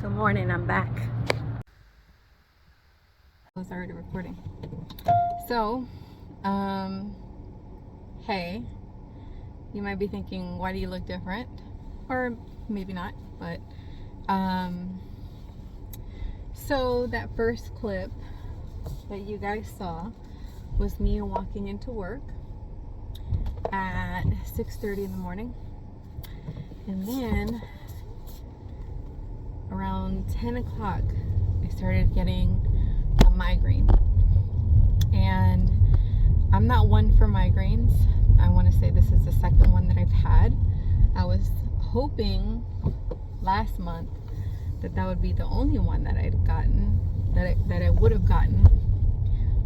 Good morning, I'm back. I was already recording. So, hey, you might be thinking, why do you look different? Or maybe not, but, so that first clip that you guys saw was me walking into work at 6:30 in the morning. And then around 10 o'clock, I started getting a migraine. And I'm not one for migraines. I want to say this is the second one that I've had. I was hoping last month that would be the only one that I'd gotten, that I would have gotten.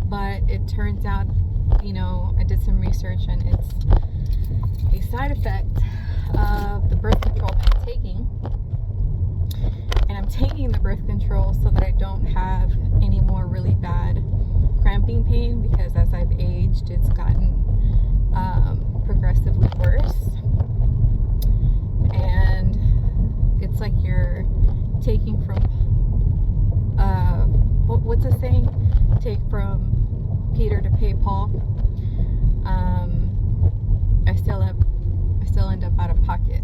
But it turns out, I did some research and it's a side effect of the birth control that I'm taking. And I'm taking the birth control so that I don't have any more really bad cramping pain, because as I've aged, it's gotten progressively worse. And it's like you're taking from, what's the saying? Take from Peter to pay Paul. I still end up out of pocket.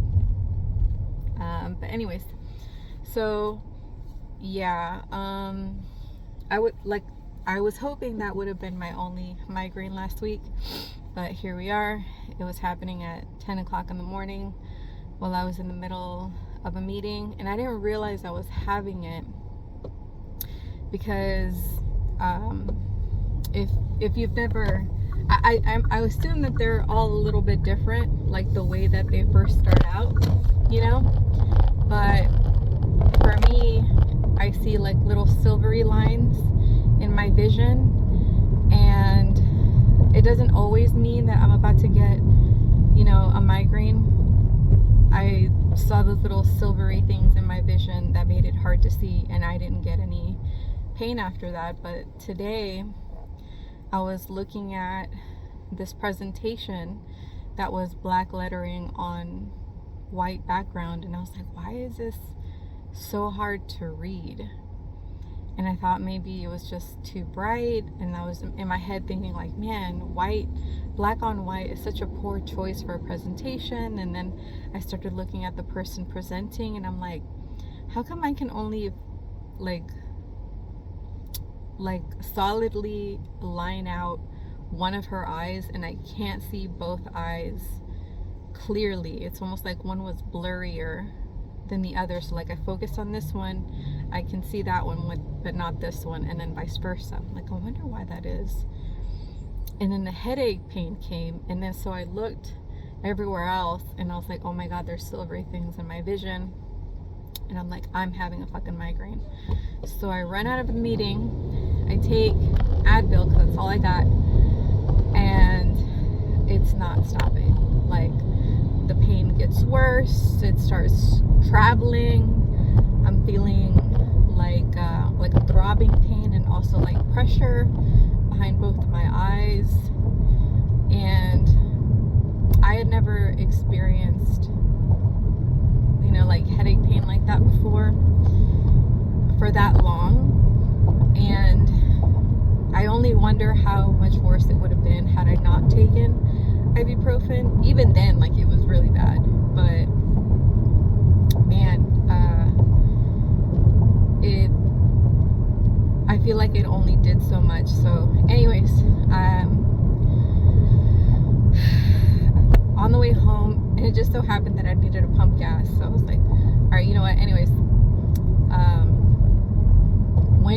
But anyways, so yeah, I was hoping that would have been my only migraine last week, but here we are. It was happening at 10 o'clock in the morning while I was in the middle of a meeting, and I didn't realize I was having it because if you've never, I assume that they're all a little bit different, like the way that they first start out, but for me, I see like little silvery lines in my vision, and it doesn't always mean that I'm about to get, a migraine. I saw those little silvery things in my vision that made it hard to see, and I didn't get any pain after that. But today I was looking at this presentation that was black lettering on white background, and I was like, why is this so hard to read? And I thought maybe it was just too bright, and I was in my head thinking like, man, black on white is such a poor choice for a presentation. And then I started looking at the person presenting, and I'm like, how come I can only like solidly line out one of her eyes, and I can't see both eyes clearly? It's almost like one was blurrier than the other. So like I focused on this one, I can see that one but not this one, and then vice versa. I'm like, I wonder why that is. And then the headache pain came, and then so I looked everywhere else, and I was like, oh my god, there's silvery things in my vision, and I'm like, I'm having a fucking migraine. So I run out of the meeting, I take Advil because that's all I got, and it's not stopping. Like, the pain gets worse, it starts traveling. I'm feeling like a throbbing pain, and also like pressure behind both of my eyes. And I had never experienced like headache pain like that before for that long. And I only wonder how much worse it would have been had I not taken ibuprofen. Even then, like, it was really bad. But man, I feel like it only did so much. So anyways, on the way home, and it just so happened that I needed to pump gas, so I was like, all right, you know what, anyways,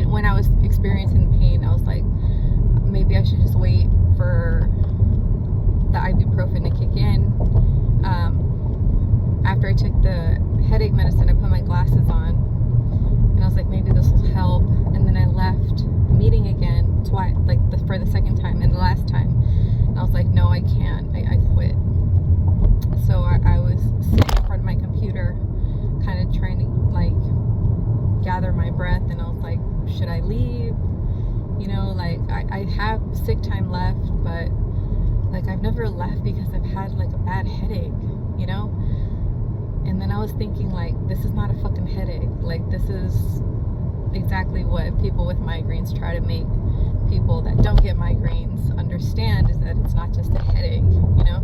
when I was experiencing the pain, I was like, maybe I should just wait for the ibuprofen to kick in. After I took the headache medicine, I put my glasses on, and I was like, maybe this will help. And then I left the meeting again twice, like for the second time and the last time, and I was like, no, I can't, I quit. So I was sitting in front of my computer, kind of trying to like gather my breath, and I was like, should I leave? I have sick time left, but like I've never left because I've had like a bad headache, And then I was thinking, like, this is not a fucking headache. Like, this this is exactly what people with migraines try to make people that don't get migraines understand, is that it's not just a headache, you know?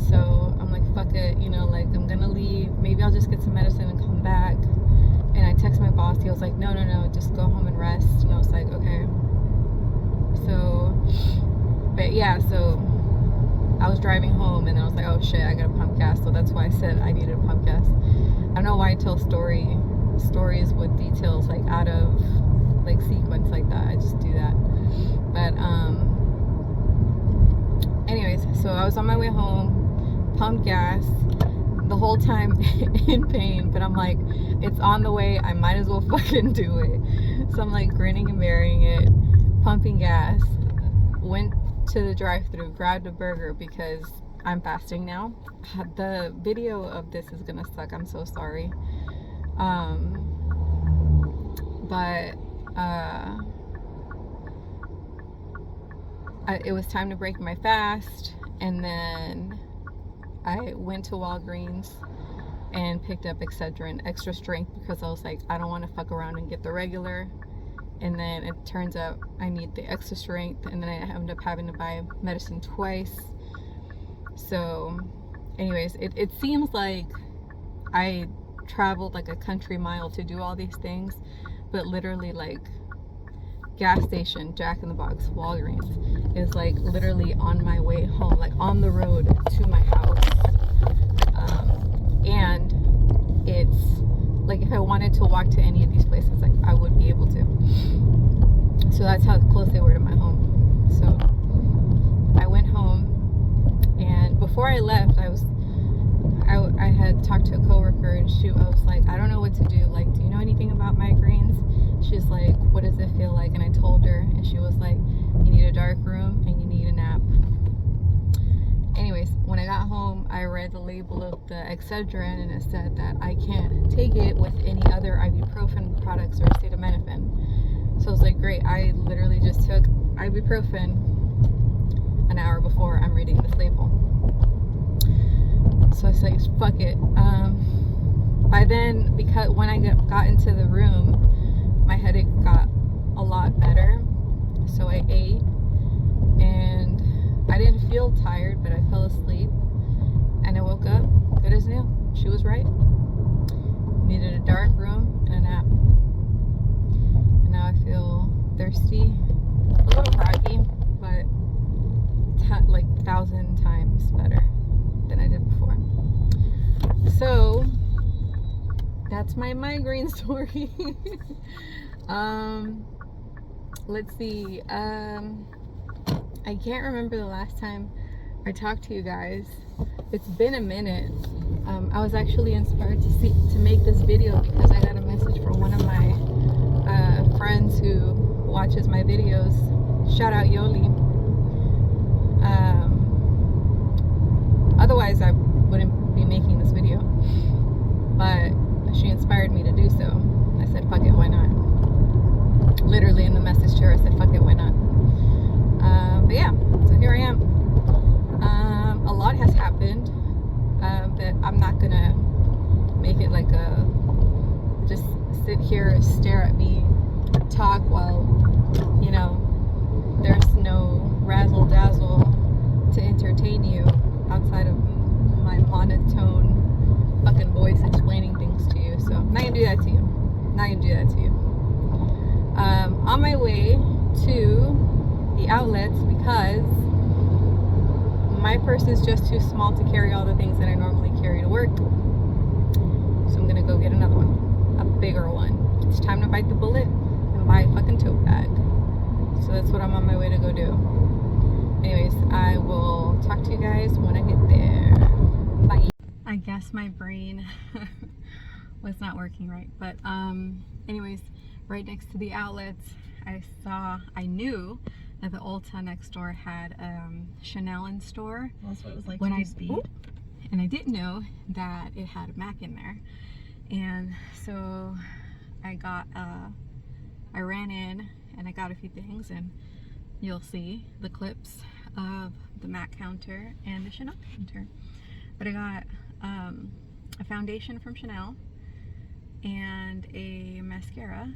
So I'm like, fuck it, you know, like I'm gonna leave. Maybe I'll just get some medicine and come back. And I text my boss. He was like, no, just go home and rest. And I was like, okay. So, but yeah, so I was driving home and then I was like, oh shit, I gotta pump gas. So that's why I said I needed to pump gas. I don't know why I tell stories with details like out of like sequence like that. I just do that. But anyways, so I was on my way home, pumped gas the whole time in pain, but I'm like, it's on the way, I might as well fucking do it. So I'm like grinning and bearing it, pumping gas, went to the drive-thru, grabbed a burger because I'm fasting now. The video of this is gonna suck, I'm so sorry. But it was time to break my fast, and then I went to Walgreens and picked up Excedrin extra strength because I was like, I don't want to fuck around and get the regular. And then it turns out I need the extra strength, and then I ended up having to buy medicine twice. So anyways, it seems like I traveled like a country mile to do all these things, but literally like gas station, Jack in the Box, Walgreens is like literally on my way home, like on the road to my house. And it's like if I wanted to walk to any of these places, like I would be able to. So that's how close they were to my home. So I went home, and before I left, I had talked to a coworker, and I was like, I don't know what to do. Like, do you know anything about migraines? She's like, what does it feel like? And I told her, and she was like, you need a dark room and you need a nap. Anyways, when I got home, I read the label of the Excedrin, and it said that I can't take it with any other ibuprofen products or acetaminophen. So I was like, great. I literally just took ibuprofen an hour before I'm reading this label. So I was like, fuck it. By then, because when I got into the room, my headache got a lot better. So I ate, and I didn't feel tired, but I fell asleep, and I woke up good as new. She was right. Needed a dark room and a nap. And now I feel thirsty, a little groggy, but like 1,000 times better than I did before. So that's my migraine story. Let's see. I can't remember the last time I talked to you guys. It's been a minute. I was actually inspired to make this video because I got a message from one of my friends who watches my videos. Shout out Yoli. Otherwise I wouldn't be making this video, but she inspired me to do so. I said, fuck it, why not? Literally in the message to her, I said, fuck it, why not? But yeah, so here I am. A lot has happened, but I'm not gonna make it like a just sit here, stare at me, talk while, you know, there's no razzle dazzle to entertain you outside of my monotone fucking voice explaining things to you. So I'm not gonna do that to you. Not gonna do that to you. On my way to the outlets because my purse is just too small to carry all the things that I normally carry to work. So I'm gonna go get another one, a bigger one. It's time to bite the bullet and buy a fucking tote bag. So that's what I'm on my way to go do. Anyways, I will talk to you guys when I get there. Bye. I guess my brain was not working right, but anyways, right next to the outlets, I knew that the Ulta next door had Chanel in store. That's what it was like when to do speed. And I didn't know that it had a Mac in there. And so I ran in and I got a few things, and you'll see the clips of the Mac counter and the Chanel counter. But I got a foundation from Chanel, and a mascara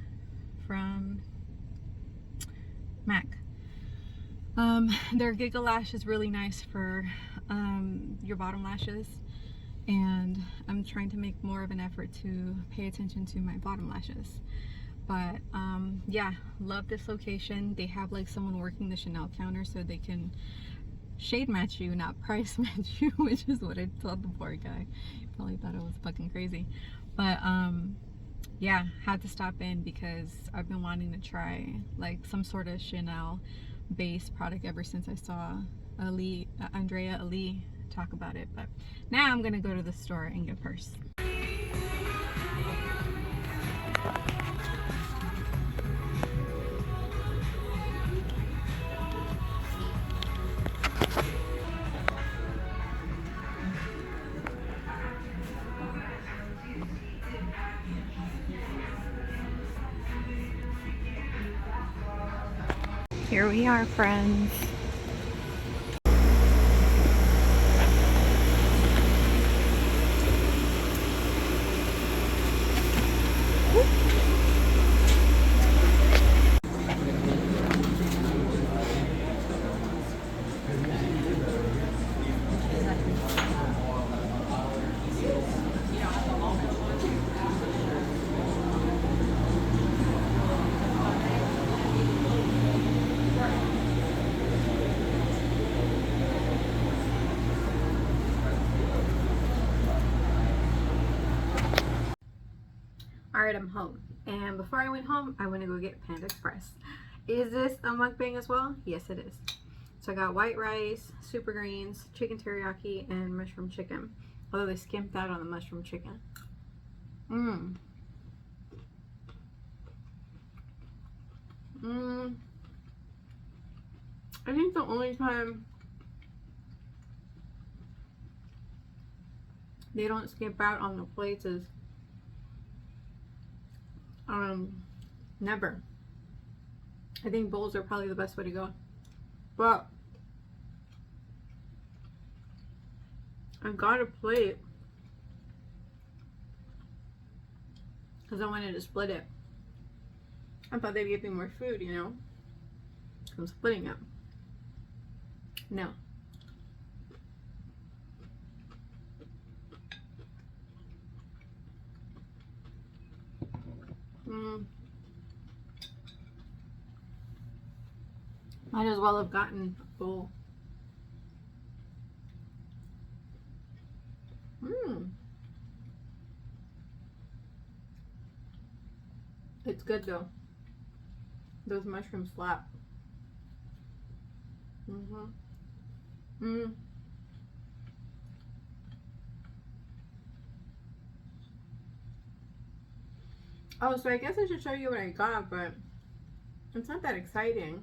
from MAC. Their Giga Lash is really nice for your bottom lashes, and I'm trying to make more of an effort to pay attention to my bottom lashes. But yeah, love this location. They have like someone working the Chanel counter so they can shade match you, not price match you, which is what I told the poor guy. He probably thought I was fucking crazy. But yeah, had to stop in because I've been wanting to try like some sort of Chanel base product ever since I saw Andrea Ali talk about it. But now I'm gonna go to the store and get hers. Here we are, friends. Alright, I'm home. And before I went home, I went to go get Panda Express. Is this a mukbang as well? Yes, it is. So I got white rice, super greens, chicken teriyaki, and mushroom chicken. Although they skimped out on the mushroom chicken. I think the only time they don't skimp out on the plates is never. I think bowls are probably the best way to go. But I got a plate because I wanted to split it. I thought they'd give me more food, you know. I'm splitting it. No. Might as well have gotten a bowl. It's good though. Those mushrooms slap. Oh, so I guess I should show you what I got, but it's not that exciting.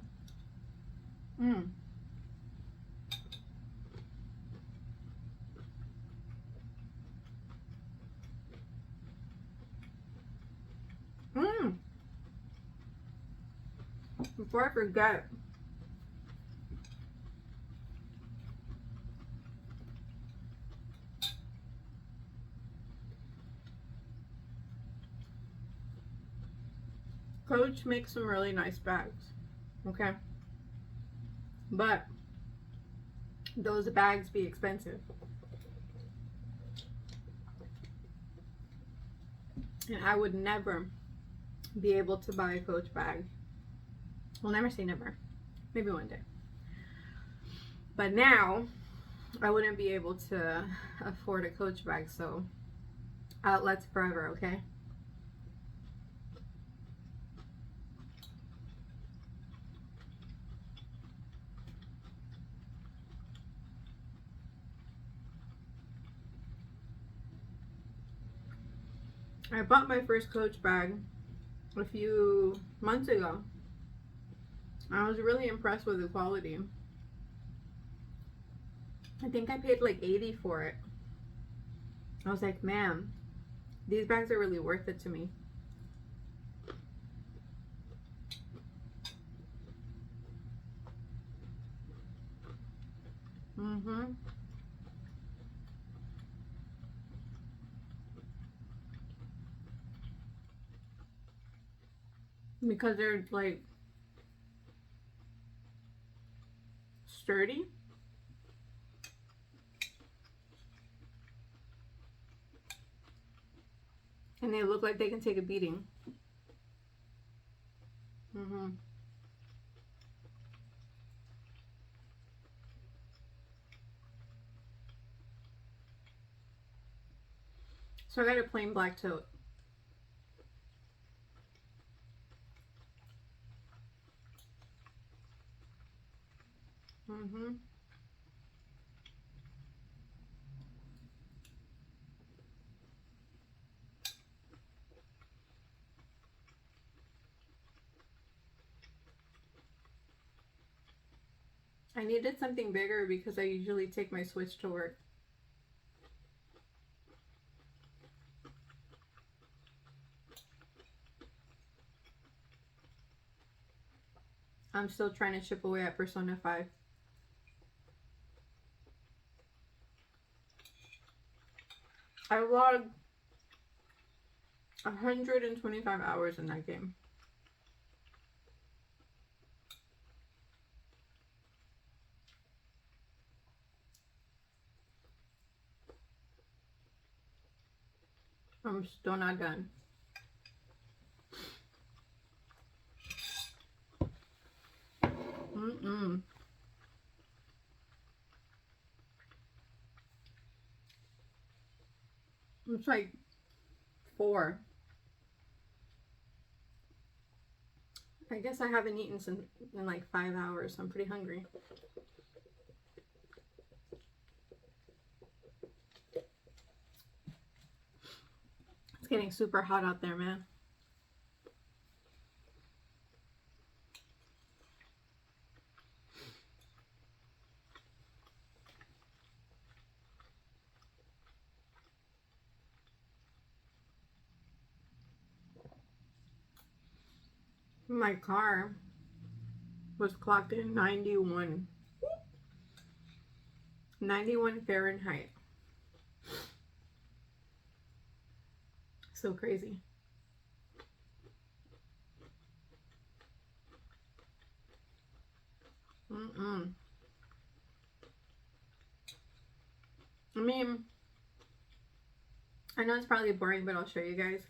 Before I forget, Coach makes some really nice bags, okay? But those bags be expensive. And I would never be able to buy a Coach bag. We'll never say never. Maybe one day. But now, I wouldn't be able to afford a Coach bag, so outlets forever, okay? I bought my first Coach bag a few months ago. I was really impressed with the quality. I think I paid like $80 for it. I was like, man, these bags are really worth it to me. because they're like sturdy. And they look like they can take a beating. So I got a plain black tote. I needed something bigger because I usually take my Switch to work. I'm still trying to chip away at Persona 5. I logged 125 hours in that game. I'm still not done. It's like 4. I guess I haven't eaten in like 5 hours, so I'm pretty hungry. It's getting super hot out there, man. My car was clocked in 91 Fahrenheit. So crazy. I mean, I know it's probably boring, but I'll show you guys.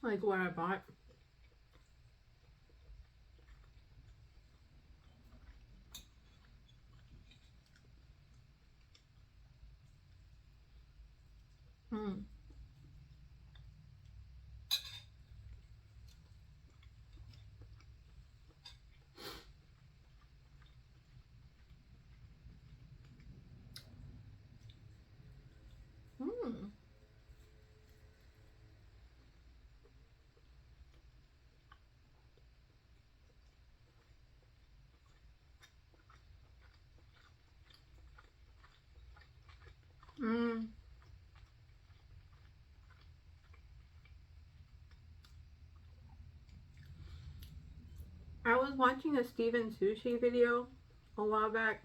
Like what I bought. I was watching a Steven Sushi video a while back,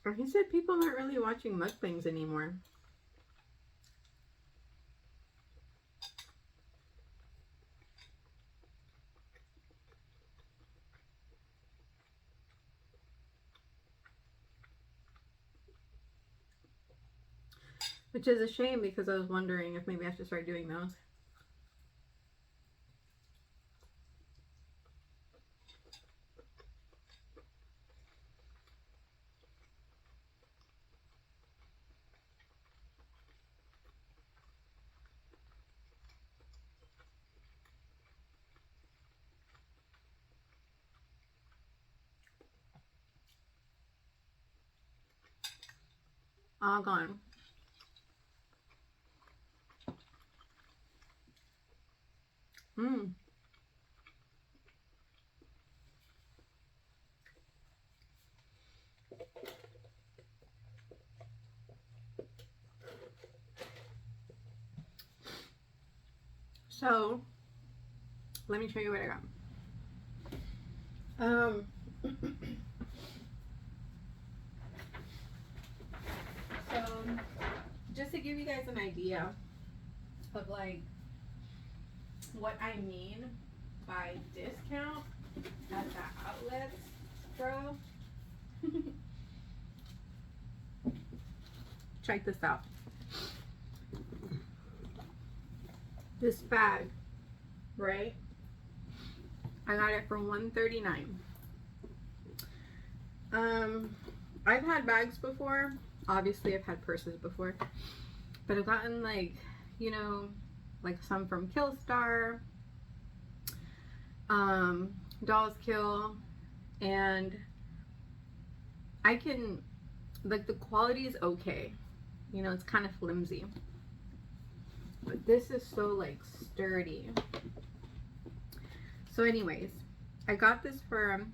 and he said people aren't really watching mukbangs anymore. Which is a shame because I was wondering if maybe I should start doing those. All gone. So let me show you what I got. So just to give you guys an idea of like what I mean by discount at the outlets, bro. Check this out. This bag, right? I got it for $139. I've had bags before. Obviously, I've had purses before, but I've gotten like, you know, like some from Killstar, Dolls Kill, and I can, like, the quality is okay. You know, it's kind of flimsy, but this is so like sturdy. So anyways, I got this for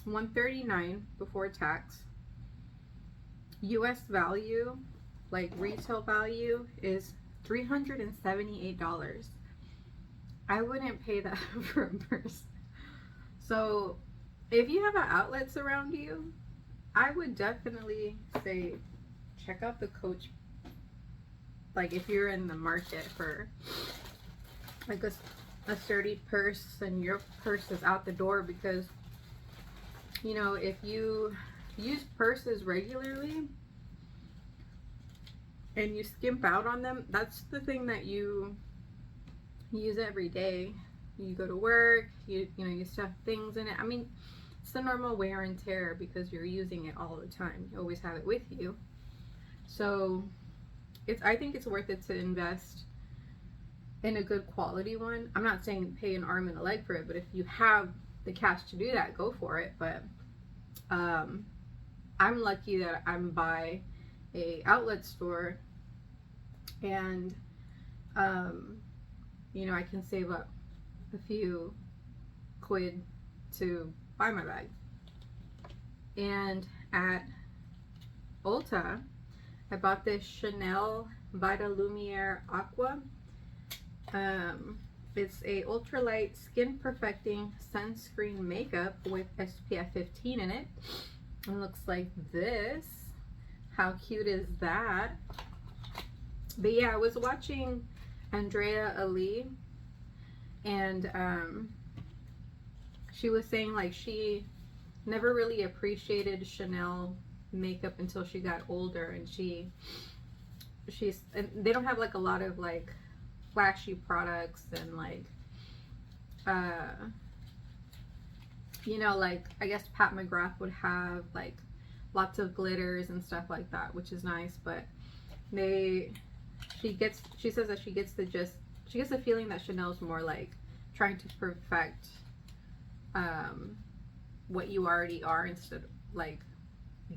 $139 before tax. US value, like retail value, is $378. I wouldn't pay that for a purse. So if you have outlets around you, I would definitely say check out the Coach. Like if you're in the market for like a sturdy purse and your purse is out the door, because you know, if you use purses regularly and you skimp out on them, that's the thing that you use every day. You go to work, you know, you stuff things in it. I mean, it's the normal wear and tear because you're using it all the time. You always have it with you. So I think it's worth it to invest in a good quality one. I'm not saying pay an arm and a leg for it, but if you have the cash to do that, go for it. But I'm lucky that I'm by a outlet store, and you know, I can save up a few quid to buy my bag. And at Ulta, I bought this Chanel Vita Lumiere Aqua. It's a ultralight skin perfecting sunscreen makeup with SPF 15 in it. It looks like this. How cute is that? But yeah, I was watching Andrea Ali, and she was saying like she never really appreciated Chanel makeup until she got older, and and they don't have like a lot of like flashy products and like you know, like I guess Pat McGrath would have like lots of glitters and stuff like that, which is nice. But she says that she gets the feeling that Chanel's more like trying to perfect what you already are, instead of like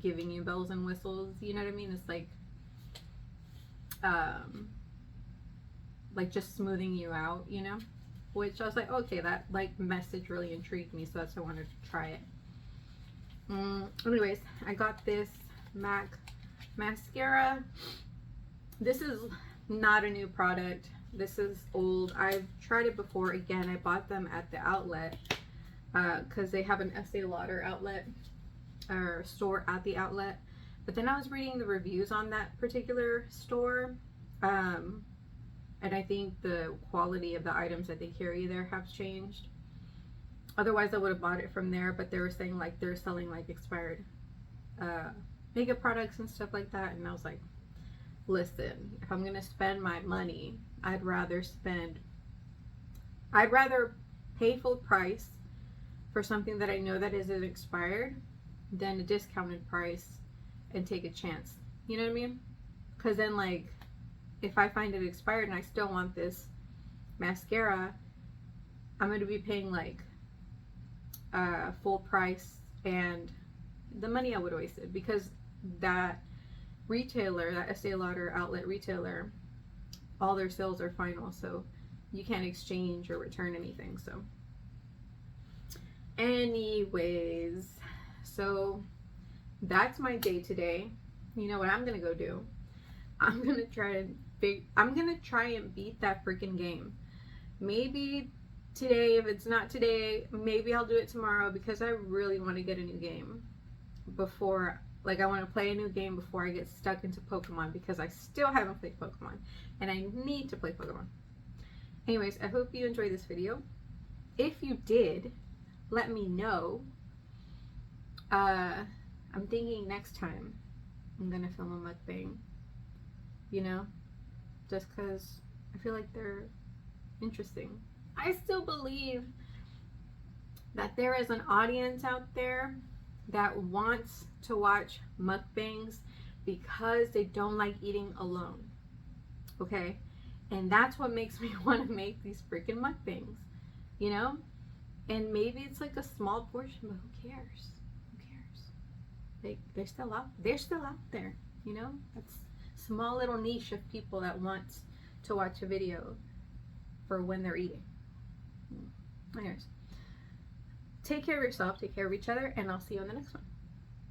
giving you bells and whistles, you know what I mean? It's like just smoothing you out, you know? Which I was like, okay, that like message really intrigued me, so that's why I wanted to try it. Anyways, I got this MAC mascara. This is not a new product. This is old. I've tried it before. Again, I bought them at the outlet because they have an Estee Lauder outlet or store at the outlet. But then I was reading the reviews on that particular store, and I think the quality of the items that they carry there have changed. Otherwise, I would have bought it from there, but they were saying like they're selling like expired makeup products and stuff like that. And I was like, listen, if I'm gonna spend my money, I'd rather pay full price for something that I know that isn't expired than a discounted price and take a chance. You know what I mean? Because then like if I find it expired and I still want this mascara, I'm going to be paying like full price, and the money I would have wasted, because that retailer, that Estee Lauder outlet retailer, all their sales are final, so you can't exchange or return anything. So anyways, so that's my day today. You know what I'm going to go do? I'm gonna try and beat that freaking game. Maybe today, if it's not today, maybe I'll do it tomorrow, because I really want to get a new game before, like, I want to play a new game before I get stuck into Pokemon, because I still haven't played Pokemon and I need to play Pokemon. Anyways, I hope you enjoyed this video. If you did, let me know. I'm thinking next time I'm gonna film a mukbang, you know, just because I feel like they're interesting. I still believe that there is an audience out there that wants to watch mukbangs because they don't like eating alone, okay? And that's what makes me want to make these freaking mukbangs, you know? And maybe it's like a small portion, but who cares? Who cares? They're still out there, you know? That's a small little niche of people that want to watch a video for when they're eating. Anyways, take care of yourself, take care of each other, and I'll see you on the next one.